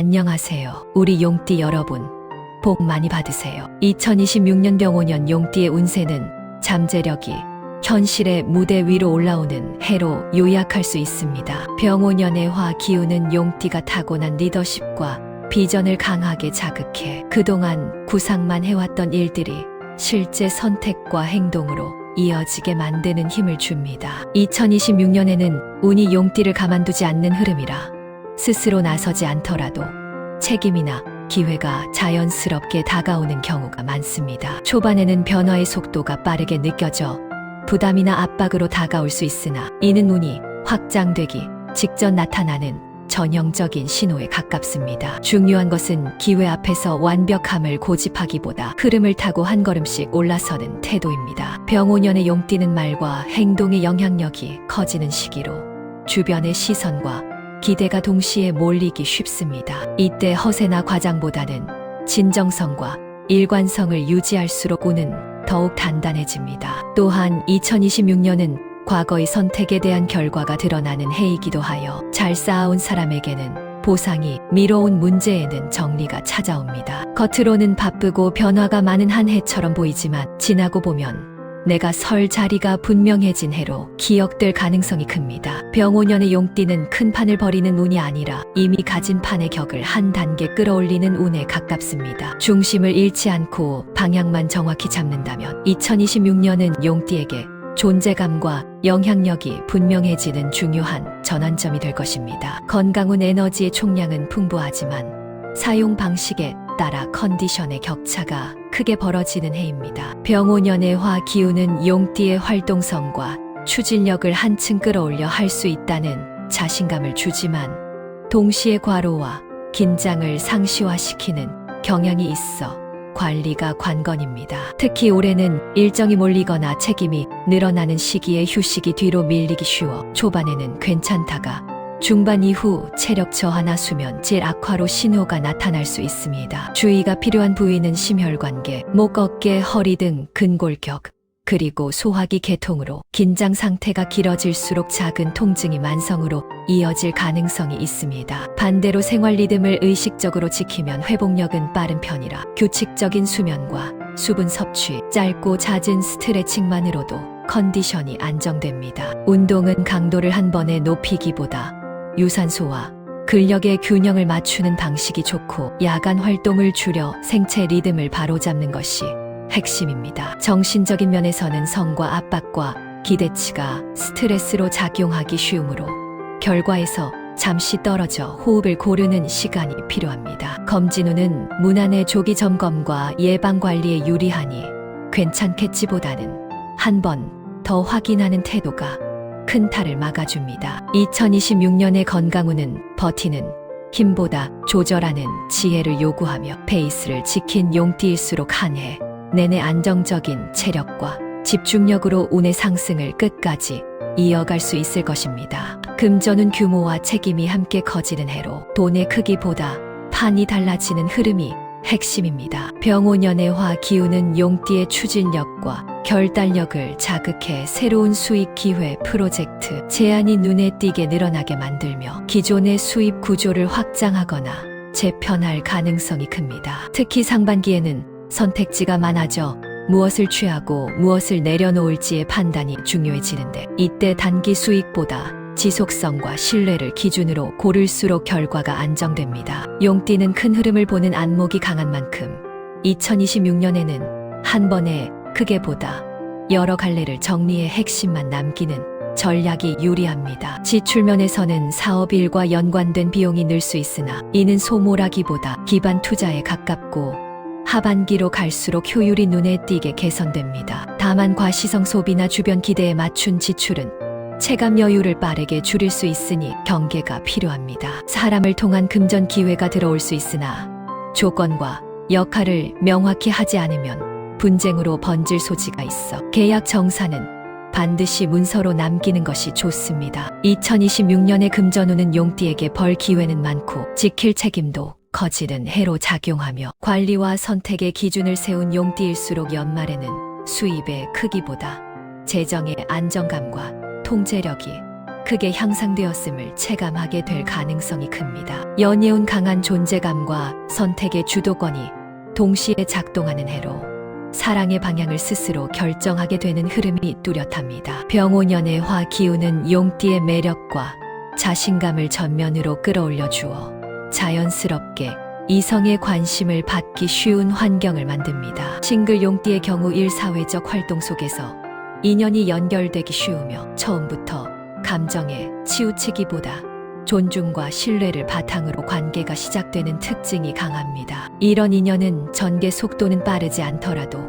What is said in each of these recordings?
안녕하세요. 우리 용띠 여러분. 복 많이 받으세요. 2026년 병오년 용띠의 운세는 잠재력이 현실의 무대 위로 올라오는 해로 요약할 수 있습니다. 병오년의 화 기운은 용띠가 타고난 리더십과 비전을 강하게 자극해 그동안 구상만 해왔던 일들이 실제 선택과 행동으로 이어지게 만드는 힘을 줍니다. 2026년에는 운이 용띠를 가만두지 않는 흐름이라 스스로 나서지 않더라도 책임이나 기회가 자연스럽게 다가오는 경우가 많습니다. 초반에는 변화의 속도가 빠르게 느껴져 부담이나 압박으로 다가올 수 있으나 이는 운이 확장되기 직전 나타나는 전형적인 신호에 가깝습니다. 중요한 것은 기회 앞에서 완벽함을 고집하기보다 흐름을 타고 한 걸음씩 올라서는 태도입니다. 병오년의 용띠는 말과 행동의 영향력이 커지는 시기로 주변의 시선과 기대가 동시에 몰리기 쉽습니다. 이때 허세나 과장보다는 진정성과 일관성을 유지할수록 운은 더욱 단단해집니다. 또한 2026년은 과거의 선택에 대한 결과가 드러나는 해이기도 하여 잘 쌓아온 사람에게는 보상이, 미뤄온 문제에는 정리가 찾아옵니다. 겉으로는 바쁘고 변화가 많은 한 해처럼 보이지만 지나고 보면 내가 설 자리가 분명해진 해로 기억될 가능성이 큽니다. 병오년의 용띠는 큰 판을 벌이는 운이 아니라 이미 가진 판의 격을 한 단계 끌어올리는 운에 가깝습니다. 중심을 잃지 않고 방향만 정확히 잡는다면 2026년은 용띠에게 존재감과 영향력이 분명해지는 중요한 전환점이 될 것입니다. 건강운 에너지의 총량은 풍부하지만 사용 방식에 따라 컨디션의 격차가 크게 벌어지는 해입니다. 병오년의 화 기운은 용띠의 활동성과 추진력을 한층 끌어올려 할 수 있다는 자신감을 주지만 동시에 과로와 긴장을 상시화시키는 경향이 있어 관리가 관건입니다. 특히 올해는 일정이 몰리거나 책임이 늘어나는 시기에 휴식이 뒤로 밀리기 쉬워 초반에는 괜찮다가 중반 이후 체력 저하나 수면 질 악화로 신호가 나타날 수 있습니다. 주의가 필요한 부위는 심혈관계, 목, 어깨, 허리 등 근골격, 그리고 소화기 계통으로 긴장 상태가 길어질수록 작은 통증이 만성으로 이어질 가능성이 있습니다. 반대로 생활 리듬을 의식적으로 지키면 회복력은 빠른 편이라 규칙적인 수면과 수분 섭취, 짧고 잦은 스트레칭만으로도 컨디션이 안정됩니다. 운동은 강도를 한 번에 높이기보다 유산소와 근력의 균형을 맞추는 방식이 좋고 야간 활동을 줄여 생체 리듬을 바로잡는 것이 핵심입니다. 정신적인 면에서는 성과 압박과 기대치가 스트레스로 작용하기 쉬우므로 결과에서 잠시 떨어져 호흡을 고르는 시간이 필요합니다. 검진운은 문안의 조기 점검과 예방 관리에 유리하니 괜찮겠지보다는 한 번 더 확인하는 태도가 큰 탈을 막아줍니다. 2026년의 건강운은 버티는 힘보다 조절하는 지혜를 요구하며 페이스를 지킨 용띠일수록 한 해 내내 안정적인 체력과 집중력으로 운의 상승을 끝까지 이어갈 수 있을 것입니다. 금전운 규모와 책임이 함께 커지는 해로 돈의 크기보다 판이 달라지는 흐름이 핵심입니다. 병오년의 화 기운은 용띠의 추진력과 결단력을 자극해 새로운 수익 기회, 프로젝트, 제안이 눈에 띄게 늘어나게 만들며 기존의 수입 구조를 확장하거나 재편할 가능성이 큽니다. 특히 상반기에는 선택지가 많아져 무엇을 취하고 무엇을 내려놓을지의 판단이 중요해지는데 이때 단기 수익보다 지속성과 신뢰를 기준으로 고를수록 결과가 안정됩니다. 용띠는 큰 흐름을 보는 안목이 강한 만큼 2026년에는 한 번에 크게 보다 여러 갈래를 정리해 핵심만 남기는 전략이 유리합니다. 지출면에서는 사업일과 연관된 비용이 늘 수 있으나 이는 소모라기보다 기반 투자에 가깝고 하반기로 갈수록 효율이 눈에 띄게 개선됩니다. 다만 과시성 소비나 주변 기대에 맞춘 지출은 체감 여유를 빠르게 줄일 수 있으니 경계가 필요합니다. 사람을 통한 금전 기회가 들어올 수 있으나 조건과 역할을 명확히 하지 않으면 분쟁으로 번질 소지가 있어 계약 정사는 반드시 문서로 남기는 것이 좋습니다. 2026년의 금전운은 용띠에게 벌 기회는 많고 지킬 책임도 커지는 해로 작용하며 관리와 선택의 기준을 세운 용띠일수록 연말에는 수입의 크기보다 재정의 안정감과 통제력이 크게 향상되었음을 체감하게 될 가능성이 큽니다. 연이은 강한 존재감과 선택의 주도권이 동시에 작동하는 해로 사랑의 방향을 스스로 결정하게 되는 흐름이 뚜렷합니다. 병오년의 화 기운은 용띠의 매력과 자신감을 전면으로 끌어올려 주어 자연스럽게 이성의 관심을 받기 쉬운 환경을 만듭니다. 싱글 용띠의 경우 일사회적 활동 속에서 인연이 연결되기 쉬우며 처음부터 감정에 치우치기보다 존중과 신뢰를 바탕으로 관계가 시작되는 특징이 강합니다. 이런 인연은 전개 속도는 빠르지 않더라도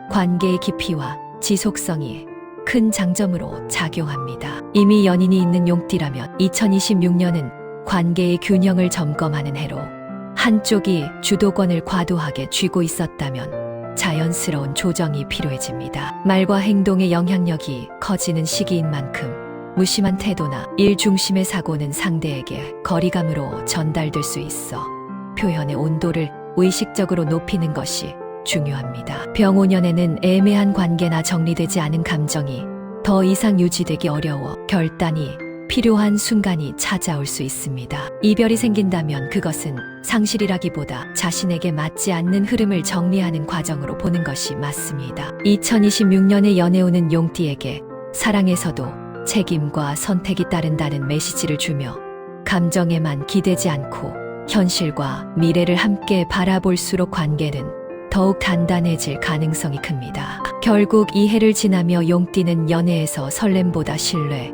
관계의 깊이와 지속성이 큰 장점으로 작용합니다. 이미 연인이 있는 용띠라면 2026년은 관계의 균형을 점검하는 해로 한쪽이 주도권을 과도하게 쥐고 있었다면 자연스러운 조정이 필요해집니다. 말과 행동의 영향력이 커지는 시기인 만큼 무심한 태도나 일 중심의 사고는 상대에게 거리감으로 전달될 수 있어 표현의 온도를 의식적으로 높이는 것이 중요합니다. 병오년에는 애매한 관계나 정리되지 않은 감정이 더 이상 유지되기 어려워 결단이 필요한 순간이 찾아올 수 있습니다. 이별이 생긴다면 그것은 상실이라기보다 자신에게 맞지 않는 흐름을 정리하는 과정으로 보는 것이 맞습니다. 2026년의 연애운은 용띠에게 사랑에서도 책임과 선택이 따른다는 메시지를 주며 감정에만 기대지 않고 현실과 미래를 함께 바라볼수록 관계는 더욱 단단해질 가능성이 큽니다. 결국 이 해를 지나며 용띠는 연애에서 설렘보다 신뢰,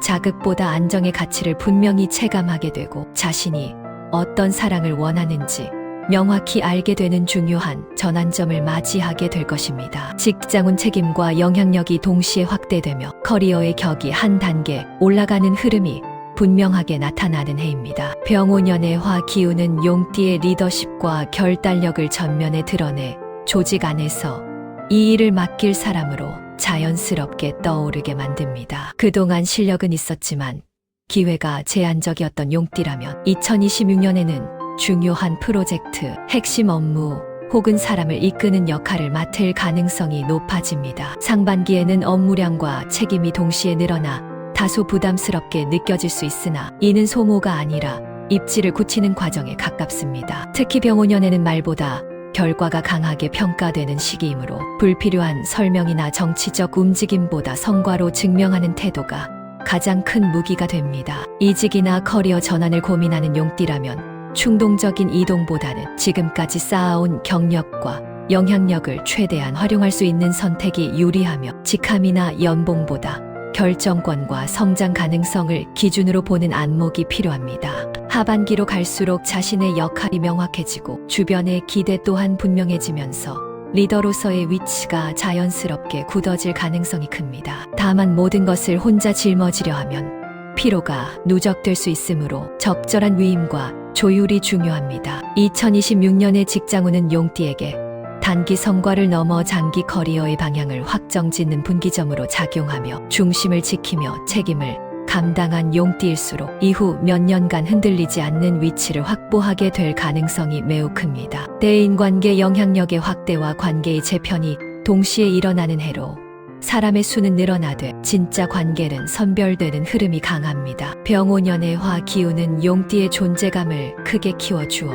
자극보다 안정의 가치를 분명히 체감하게 되고 자신이 어떤 사랑을 원하는지 명확히 알게 되는 중요한 전환점을 맞이하게 될 것입니다. 직장운 책임과 영향력이 동시에 확대되며 커리어의 격이 한 단계 올라가는 흐름이 분명하게 나타나는 해입니다. 병오년의 화 기운은 용띠의 리더십과 결단력을 전면에 드러내 조직 안에서 이 일을 맡길 사람으로 자연스럽게 떠오르게 만듭니다. 그동안 실력은 있었지만 기회가 제한적이었던 용띠라면 2026년에는 중요한 프로젝트, 핵심 업무 혹은 사람을 이끄는 역할을 맡을 가능성이 높아집니다. 상반기에는 업무량과 책임이 동시에 늘어나 다소 부담스럽게 느껴질 수 있으나 이는 소모가 아니라 입지를 굳히는 과정에 가깝습니다. 특히 병오년에는 말보다 결과가 강하게 평가되는 시기이므로 불필요한 설명이나 정치적 움직임보다 성과로 증명하는 태도가 가장 큰 무기가 됩니다. 이직이나 커리어 전환을 고민하는 용띠라면 충동적인 이동보다는 지금까지 쌓아온 경력과 영향력을 최대한 활용할 수 있는 선택이 유리하며 직함이나 연봉보다 결정권과 성장 가능성을 기준으로 보는 안목이 필요합니다. 하반기로 갈수록 자신의 역할이 명확해지고 주변의 기대 또한 분명해지면서 리더로서의 위치가 자연스럽게 굳어질 가능성이 큽니다. 다만 모든 것을 혼자 짊어지려 하면 피로가 누적될 수 있으므로 적절한 위임과 조율이 중요합니다. 2026년의 직장운은 용띠에게 단기 성과를 넘어 장기 커리어의 방향을 확정짓는 분기점으로 작용하며 중심을 지키며 책임을 감당한 용띠일수록 이후 몇 년간 흔들리지 않는 위치를 확보하게 될 가능성이 매우 큽니다. 대인관계 영향력의 확대와 관계의 재편이 동시에 일어나는 해로 사람의 수는 늘어나되 진짜 관계는 선별되는 흐름이 강합니다. 병오년의 화 기운은 용띠의 존재감을 크게 키워주어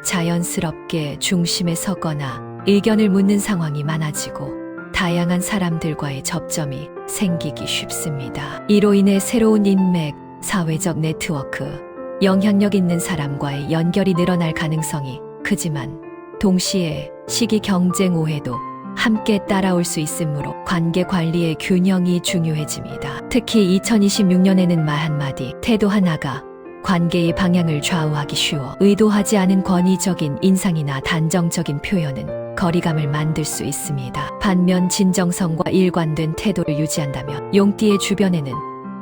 자연스럽게 중심에 서거나 의견을 묻는 상황이 많아지고 다양한 사람들과의 접점이 생기기 쉽습니다. 이로 인해 새로운 인맥, 사회적 네트워크, 영향력 있는 사람과의 연결이 늘어날 가능성이 크지만 동시에 시기 경쟁 오해도 함께 따라올 수 있으므로 관계 관리의 균형이 중요해집니다. 특히 2026년에는 말 한마디, 태도 하나가 관계의 방향을 좌우하기 쉬워 의도하지 않은 권위적인 인상이나 단정적인 표현은 거리감을 만들 수 있습니다. 반면 진정성과 일관된 태도를 유지한다면 용띠의 주변에는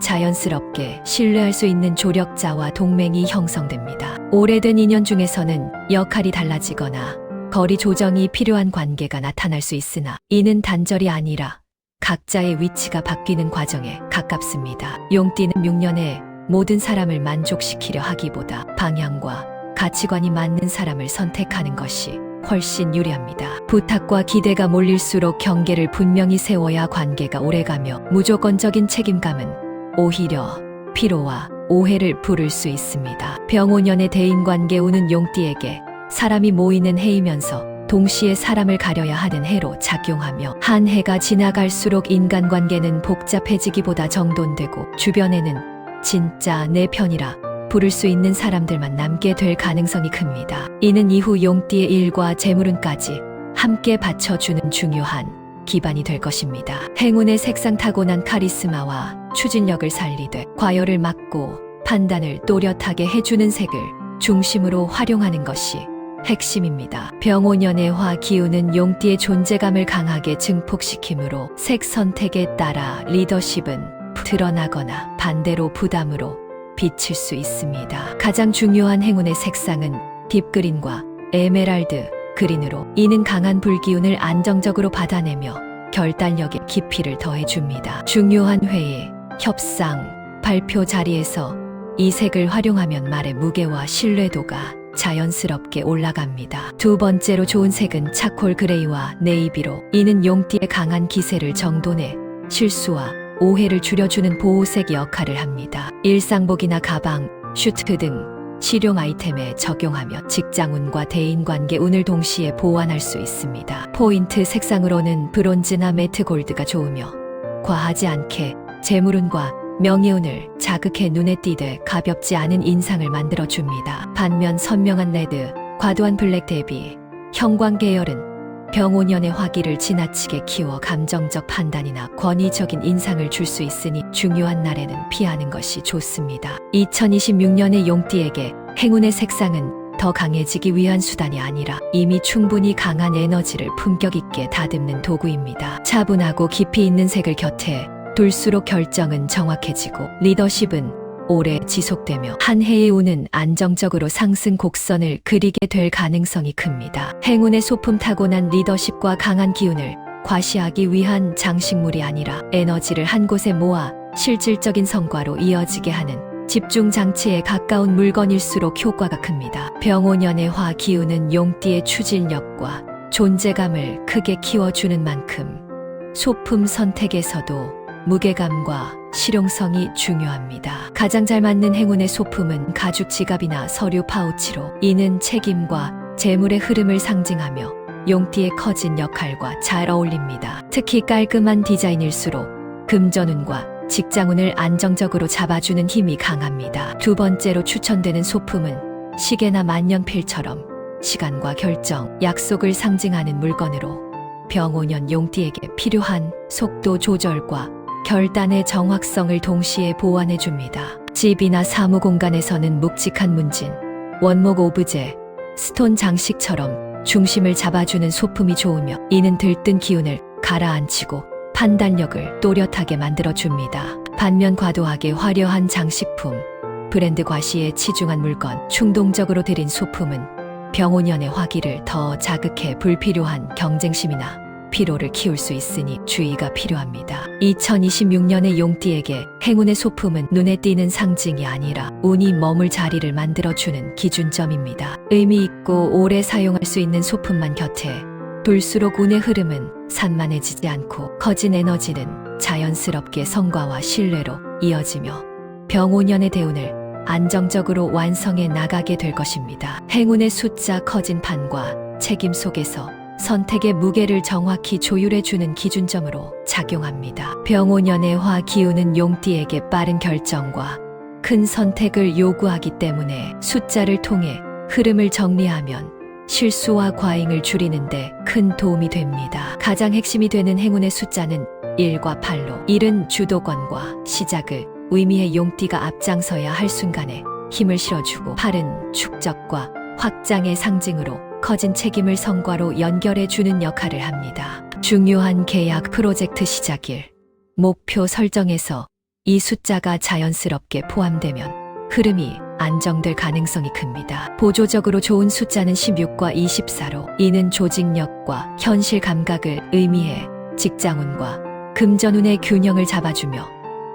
자연스럽게 신뢰할 수 있는 조력자와 동맹이 형성됩니다. 오래된 인연 중에서는 역할이 달라지거나 거리 조정이 필요한 관계가 나타날 수 있으나 이는 단절이 아니라 각자의 위치가 바뀌는 과정에 가깝습니다. 용띠는 6년에 모든 사람을 만족시키려 하기보다 방향과 가치관이 맞는 사람을 선택하는 것이 훨씬 유리합니다. 부탁과 기대가 몰릴수록 경계를 분명히 세워야 관계가 오래가며 무조건적인 책임감은 오히려 피로와 오해를 부를 수 있습니다. 병오년의 대인관계 우는 용띠에게 사람이 모이는 해이면서 동시에 사람을 가려야 하는 해로 작용하며 한 해가 지나갈수록 인간관계는 복잡해지기보다 정돈되고 주변에는 진짜 내 편이라 부를 수 있는 사람들만 남게 될 가능성이 큽니다. 이는 이후 용띠의 일과 재물운까지 함께 받쳐주는 중요한 기반이 될 것입니다. 행운의 색상 타고난 카리스마와 추진력을 살리되 과열을 막고 판단을 또렷하게 해주는 색을 중심으로 활용하는 것이 핵심입니다. 병오년의 화 기운은 용띠의 존재감을 강하게 증폭시키므로 색 선택에 따라 리더십은 드러나거나 반대로 부담으로 비칠 수 있습니다. 가장 중요한 행운의 색상은 딥그린과 에메랄드 그린으로 이는 강한 불기운을 안정적으로 받아내며 결단력에 깊이를 더해줍니다. 중요한 회의, 협상, 발표 자리에서 이 색을 활용하면 말의 무게와 신뢰도가 자연스럽게 올라갑니다. 두 번째로 좋은 색은 차콜 그레이와 네이비로 이는 용띠의 강한 기세를 정돈해 실수와 오해를 줄여주는 보호색 역할을 합니다. 일상복이나 가방, 슈트 등 실용 아이템에 적용하며 직장운과 대인관계 운을 동시에 보완할 수 있습니다. 포인트 색상으로는 브론즈나 매트 골드가 좋으며 과하지 않게 재물운과 명예운을 자극해 눈에 띄되 가볍지 않은 인상을 만들어줍니다. 반면 선명한 레드, 과도한 블랙 대비 형광 계열은 병오년의 화기를 지나치게 키워 감정적 판단이나 권위적인 인상을 줄 수 있으니 중요한 날에는 피하는 것이 좋습니다. 2026년의 용띠에게 행운의 색상은 더 강해지기 위한 수단이 아니라 이미 충분히 강한 에너지를 품격 있게 다듬는 도구입니다. 차분하고 깊이 있는 색을 곁에 둘수록 결정은 정확해지고 리더십은 오래 지속되며 한 해의 운은 안정적으로 상승 곡선을 그리게 될 가능성이 큽니다. 행운의 소품 타고난 리더십과 강한 기운을 과시하기 위한 장식물이 아니라 에너지를 한 곳에 모아 실질적인 성과로 이어지게 하는 집중 장치에 가까운 물건일수록 효과가 큽니다. 병오년의 화 기운은 용띠의 추진력과 존재감을 크게 키워주는 만큼 소품 선택에서도 무게감과 실용성이 중요합니다. 가장 잘 맞는 행운의 소품은 가죽 지갑이나 서류 파우치로 이는 책임과 재물의 흐름을 상징하며 용띠의 커진 역할과 잘 어울립니다. 특히 깔끔한 디자인일수록 금전운과 직장운을 안정적으로 잡아주는 힘이 강합니다. 두 번째로 추천되는 소품은 시계나 만년필처럼 시간과 결정, 약속을 상징하는 물건으로 병오년 용띠에게 필요한 속도 조절과 결단의 정확성을 동시에 보완해줍니다. 집이나 사무 공간에서는 묵직한 문진, 원목 오브제, 스톤 장식처럼 중심을 잡아주는 소품이 좋으며 이는 들뜬 기운을 가라앉히고 판단력을 또렷하게 만들어줍니다. 반면 과도하게 화려한 장식품, 브랜드 과시에 치중한 물건, 충동적으로 들인 소품은 병오년의 화기를 더 자극해 불필요한 경쟁심이나 피로를 키울 수 있으니 주의가 필요합니다. 2026년의 용띠에게 행운의 소품은 눈에 띄는 상징이 아니라 운이 머물 자리를 만들어주는 기준점입니다. 의미 있고 오래 사용할 수 있는 소품만 곁에 둘수록 운의 흐름은 산만해지지 않고 커진 에너지는 자연스럽게 성과와 신뢰로 이어지며 병오년의 대운을 안정적으로 완성해 나가게 될 것입니다. 행운의 숫자 커진 판과 책임 속에서 선택의 무게를 정확히 조율해주는 기준점으로 작용합니다. 병오년의 화 기운은 용띠에게 빠른 결정과 큰 선택을 요구하기 때문에 숫자를 통해 흐름을 정리하면 실수와 과잉을 줄이는데 큰 도움이 됩니다. 가장 핵심이 되는 행운의 숫자는 1과 8로 1은 주도권과 시작을 의미해 용띠가 앞장서야 할 순간에 힘을 실어주고 8은 축적과 확장의 상징으로 커진 책임을 성과로 연결해주는 역할을 합니다. 중요한 계약 프로젝트 시작일, 목표 설정에서 이 숫자가 자연스럽게 포함되면 흐름이 안정될 가능성이 큽니다. 보조적으로 좋은 숫자는 16과 24로 이는 조직력과 현실 감각을 의미해 직장운과 금전운의 균형을 잡아주며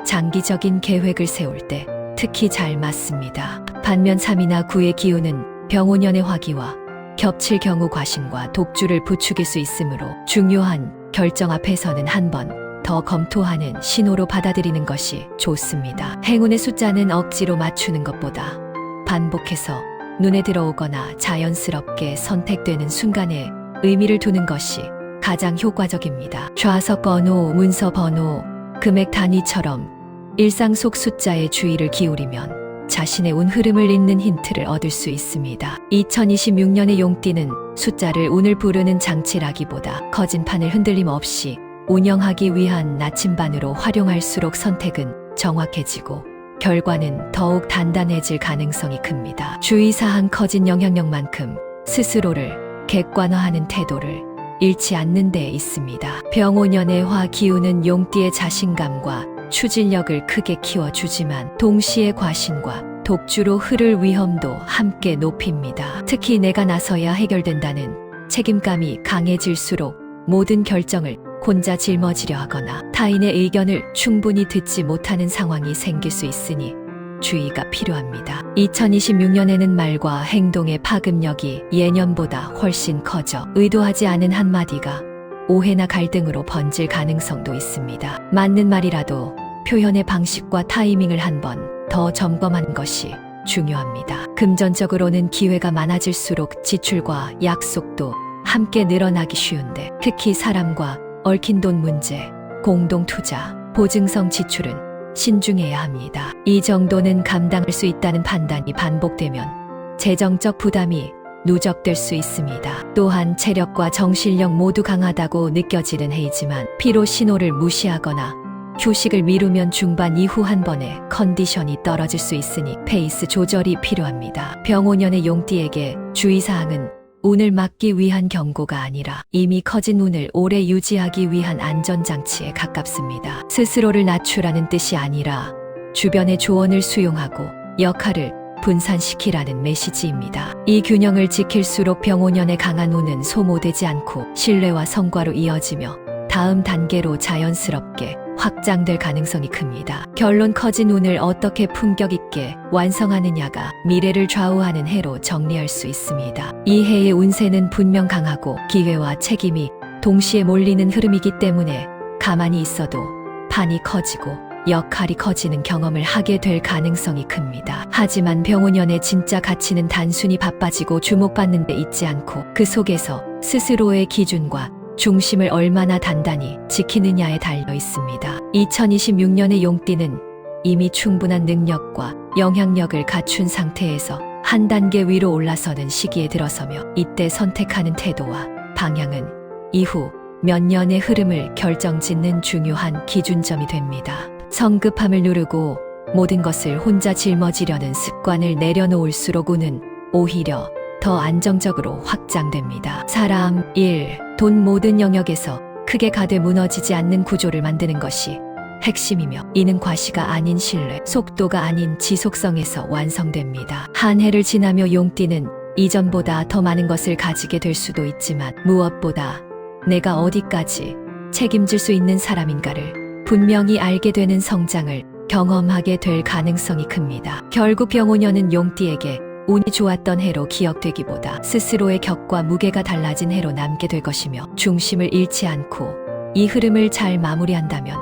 장기적인 계획을 세울 때 특히 잘 맞습니다. 반면 3이나 9의 기운은 병오년의 화기와 겹칠 경우 과신과 독주를 부추길 수 있으므로 중요한 결정 앞에서는 한 번 더 검토하는 신호로 받아들이는 것이 좋습니다. 행운의 숫자는 억지로 맞추는 것보다 반복해서 눈에 들어오거나 자연스럽게 선택되는 순간에 의미를 두는 것이 가장 효과적입니다. 좌석 번호, 문서 번호, 금액 단위처럼 일상 속 숫자에 주의를 기울이면 자신의 운 흐름을 잇는 힌트를 얻을 수 있습니다. 2026년의 용띠는 숫자를 운을 부르는 장치라기보다 커진 판을 흔들림 없이 운영하기 위한 나침반으로 활용할수록 선택은 정확해지고 결과는 더욱 단단해질 가능성이 큽니다. 주의사항 커진 영향력만큼 스스로를 객관화하는 태도를 잃지 않는 데 있습니다. 병오년의 화 기운은 용띠의 자신감과 추진력을 크게 키워주지만 동시에 과신과 독주로 흐를 위험도 함께 높입니다. 특히 내가 나서야 해결된다는 책임감이 강해질수록 모든 결정을 혼자 짊어지려 하거나 타인의 의견을 충분히 듣지 못하는 상황이 생길 수 있으니 주의가 필요합니다. 2026년에는 말과 행동의 파급력이 예년보다 훨씬 커져 의도하지 않은 한마디가 오해나 갈등으로 번질 가능성도 있습니다. 맞는 말이라도 표현의 방식과 타이밍을 한번 더 점검하는 것이 중요합니다. 금전적으로는 기회가 많아질수록 지출과 약속도 함께 늘어나기 쉬운데 특히 사람과 얽힌 돈 문제, 공동 투자, 보증성 지출은 신중해야 합니다. 이 정도는 감당할 수 있다는 판단이 반복되면 재정적 부담이 누적될 수 있습니다. 또한 체력과 정신력 모두 강하다고 느껴지는 해이지만 피로 신호를 무시하거나 휴식을 미루면 중반 이후 한 번에 컨디션이 떨어질 수 있으니 페이스 조절이 필요합니다. 병오년의 용띠에게 주의사항은 운을 막기 위한 경고가 아니라 이미 커진 운을 오래 유지하기 위한 안전장치에 가깝습니다. 스스로를 낮추라는 뜻이 아니라 주변의 조언을 수용하고 역할을 분산시키라는 메시지입니다. 이 균형을 지킬수록 병오년의 강한 운은 소모되지 않고 신뢰와 성과로 이어지며 다음 단계로 자연스럽게 확장될 가능성이 큽니다. 결론 커진 운을 어떻게 품격 있게 완성하느냐가 미래를 좌우하는 해로 정리할 수 있습니다. 이 해의 운세는 분명 강하고 기회와 책임이 동시에 몰리는 흐름이기 때문에 가만히 있어도 판이 커지고 역할이 커지는 경험을 하게 될 가능성이 큽니다. 하지만 병오년의 진짜 가치는 단순히 바빠지고 주목받는 데 있지 않고 그 속에서 스스로의 기준과 중심을 얼마나 단단히 지키느냐에 달려 있습니다. 2026년의 용띠는 이미 충분한 능력과 영향력을 갖춘 상태에서 한 단계 위로 올라서는 시기에 들어서며 이때 선택하는 태도와 방향은 이후 몇 년의 흐름을 결정짓는 중요한 기준점이 됩니다. 성급함을 누르고 모든 것을 혼자 짊어지려는 습관을 내려놓을수록 운은 오히려 더 안정적으로 확장됩니다. 사람, 일, 돈 모든 영역에서 크게 가되 무너지지 않는 구조를 만드는 것이 핵심이며 이는 과시가 아닌 신뢰, 속도가 아닌 지속성에서 완성됩니다. 한 해를 지나며 용띠는 이전보다 더 많은 것을 가지게 될 수도 있지만 무엇보다 내가 어디까지 책임질 수 있는 사람인가를 분명히 알게 되는 성장을 경험하게 될 가능성이 큽니다. 결국 병오년은 용띠에게 운이 좋았던 해로 기억되기보다 스스로의 격과 무게가 달라진 해로 남게 될 것이며 중심을 잃지 않고 이 흐름을 잘 마무리한다면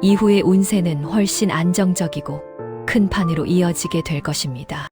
이후의 운세는 훨씬 안정적이고 큰 판으로 이어지게 될 것입니다.